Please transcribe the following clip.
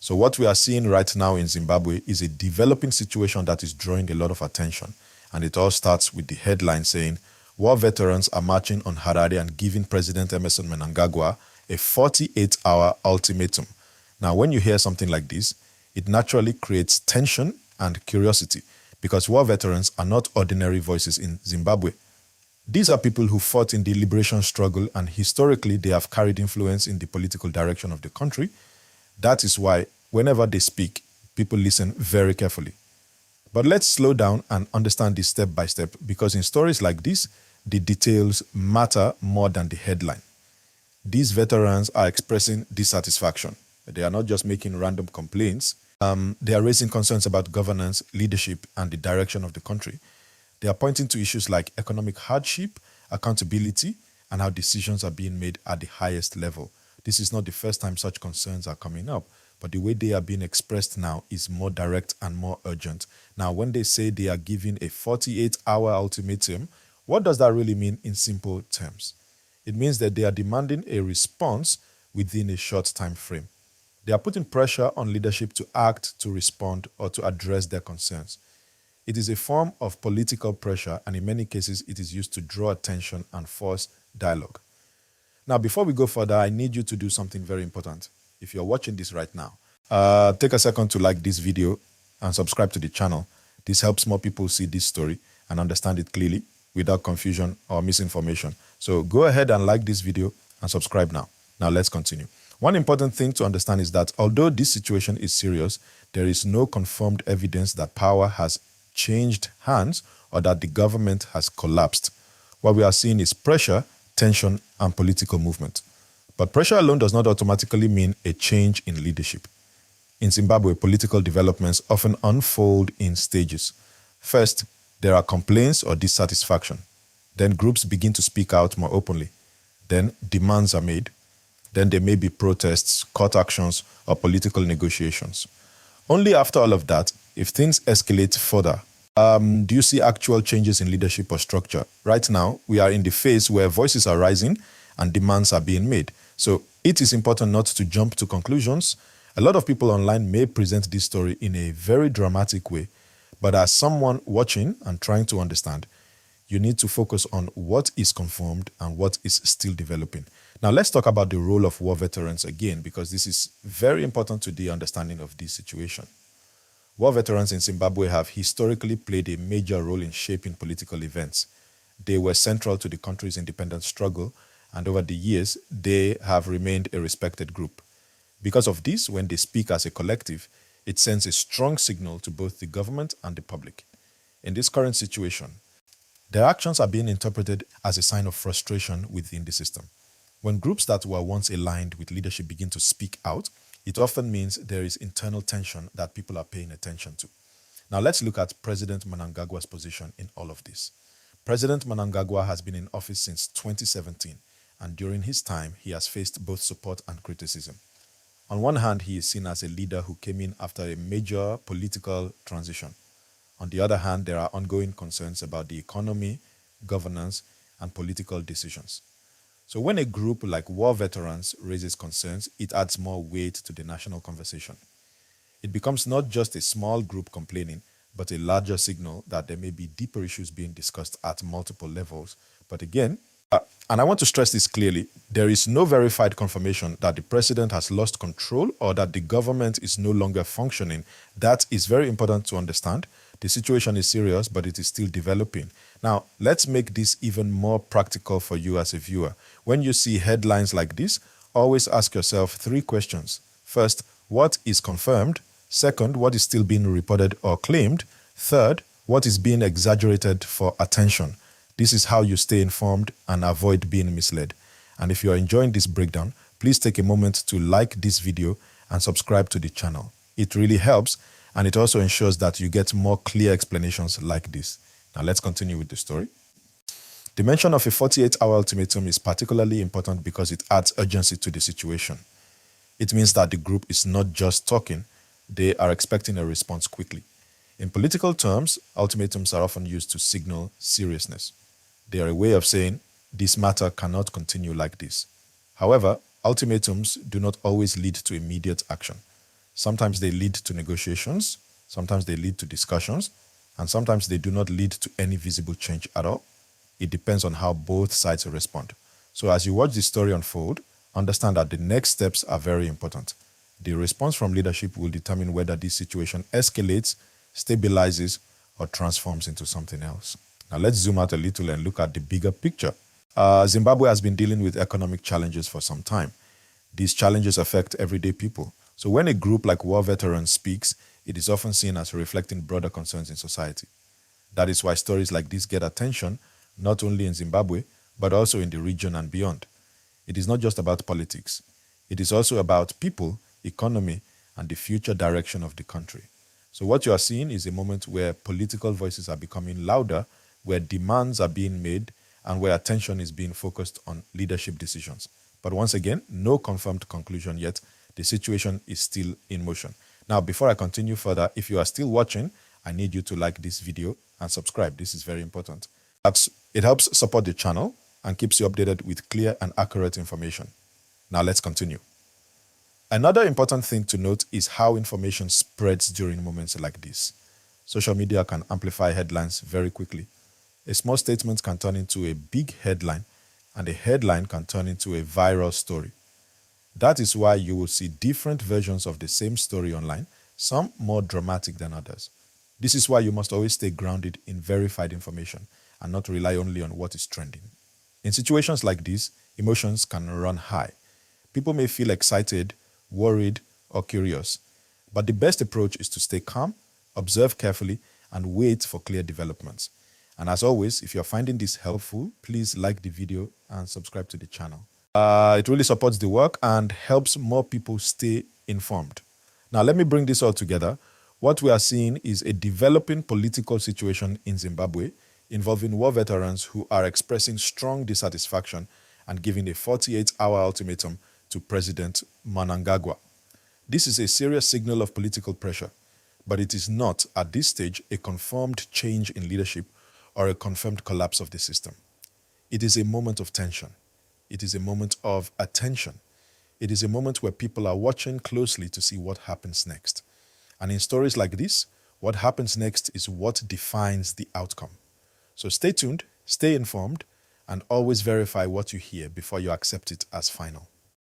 So what we are seeing right now in Zimbabwe is a developing situation that is drawing a lot of attention. And it all starts with the headline saying, war veterans are marching on Harare and giving President Emmerson Mnangagwa a 48-hour ultimatum. Now, when you hear something like this, it naturally creates tension and curiosity because war veterans are not ordinary voices in Zimbabwe. These are people who fought in the liberation struggle, and historically they have carried influence in the political direction of the country. That is why whenever they speak, people listen very carefully. But let's slow down and understand this step by step, because in stories like this, the details matter more than the headline. These veterans are expressing dissatisfaction. They are not just making random complaints. They are raising concerns about governance, leadership, and the direction of the country. They are pointing to issues like economic hardship, accountability, and how decisions are being made at the highest level. This is not the first time such concerns are coming up, but the way they are being expressed now is more direct and more urgent. Now, when they say they are giving a 48-hour ultimatum, what does that really mean in simple terms? It means that they are demanding a response within a short time frame. They are putting pressure on leadership to act, to respond, or to address their concerns. It is a form of political pressure, and in many cases, it is used to draw attention and force dialogue. Now, before we go further, I need you to do something very important. If you're watching this right now, take a second to like this video and subscribe to the channel. This helps more people see this story and understand it clearly without confusion or misinformation. So go ahead and like this video and subscribe now. Now let's continue. One important thing to understand is that although this situation is serious, there is no confirmed evidence that power has changed hands or that the government has collapsed. What we are seeing is pressure, tension, and political movement. But pressure alone does not automatically mean a change in leadership. In Zimbabwe, political developments often unfold in stages. First, there are complaints or dissatisfaction. Then groups begin to speak out more openly. Then demands are made. Then there may be protests, court actions, or political negotiations. Only after all of that, if things escalate further, do you see actual changes in leadership or structure? Right now, we are in the phase where voices are rising and demands are being made. So it is important not to jump to conclusions. A lot of people online may present this story in a very dramatic way, but as someone watching and trying to understand, you need to focus on what is confirmed and what is still developing. Now, let's talk about the role of war veterans again, because this is very important to the understanding of this situation. War veterans in Zimbabwe have historically played a major role in shaping political events. They were central to the country's independence struggle, and over the years, they have remained a respected group. Because of this, when they speak as a collective, it sends a strong signal to both the government and the public. In this current situation, their actions are being interpreted as a sign of frustration within the system. When groups that were once aligned with leadership begin to speak out, it often means there is internal tension that people are paying attention to. Now let's look at President Mnangagwa's position in all of this. President Mnangagwa has been in office since 2017, and during his time, he has faced both support and criticism. On one hand, he is seen as a leader who came in after a major political transition. On the other hand, there are ongoing concerns about the economy, governance, and political decisions. So when a group like war veterans raises concerns, it adds more weight to the national conversation. It becomes not just a small group complaining, but a larger signal that there may be deeper issues being discussed at multiple levels. But again, and I want to stress this clearly, there is no verified confirmation that the president has lost control or that the government is no longer functioning. That is very important to understand. The situation is serious, but it is still developing. Now, let's make this even more practical for you as a viewer. When you see headlines like this, always ask yourself 3 questions. First, what is confirmed? Second, what is still being reported or claimed? Third, what is being exaggerated for attention? This is how you stay informed and avoid being misled. And if you are enjoying this breakdown, please take a moment to like this video and subscribe to the channel. It really helps, and it also ensures that you get more clear explanations like this. Now let's continue with the story. The mention of a 48-hour ultimatum is particularly important because it adds urgency to the situation. It means that the group is not just talking, they are expecting a response quickly. In political terms, ultimatums are often used to signal seriousness. They are a way of saying, this matter cannot continue like this. However, ultimatums do not always lead to immediate action. Sometimes they lead to negotiations, sometimes they lead to discussions, and sometimes they do not lead to any visible change at all. It depends on how both sides respond. So as you watch the story unfold, understand that the next steps are very important. The response from leadership will determine whether this situation escalates, stabilizes, or transforms into something else. Now let's zoom out a little and look at the bigger picture. Zimbabwe has been dealing with economic challenges for some time. These challenges affect everyday people. So when a group like war veterans speaks, it is often seen as reflecting broader concerns in society. That is why stories like this get attention, not only in Zimbabwe, but also in the region and beyond. It is not just about politics. It is also about people, economy, and the future direction of the country. So what you are seeing is a moment where political voices are becoming louder, where demands are being made, and where attention is being focused on leadership decisions. But once again, no confirmed conclusion yet. The situation is still in motion. Now, before I continue further, if you are still watching, I need you to like this video and subscribe. This is very important. It helps support the channel and keeps you updated with clear and accurate information. Now, let's continue. Another important thing to note is how information spreads during moments like this. Social media can amplify headlines very quickly. A small statement can turn into a big headline, and a headline can turn into a viral story. That is why you will see different versions of the same story online, some more dramatic than others. This is why you must always stay grounded in verified information and not rely only on what is trending. In situations like this, emotions can run high. People may feel excited, worried, or curious, but the best approach is to stay calm, observe carefully, and wait for clear developments. And as always, if you're finding this helpful, please like the video and subscribe to the channel. It really supports the work and helps more people stay informed. Now, let me bring this all together. What we are seeing is a developing political situation in Zimbabwe involving war veterans who are expressing strong dissatisfaction and giving a 48-hour ultimatum to President Mnangagwa. This is a serious signal of political pressure, but it is not, at this stage, a confirmed change in leadership or a confirmed collapse of the system. It is a moment of tension. It is a moment of attention. It is a moment where people are watching closely to see what happens next. And in stories like this, what happens next is what defines the outcome. So stay tuned, stay informed, and always verify what you hear before you accept it as final.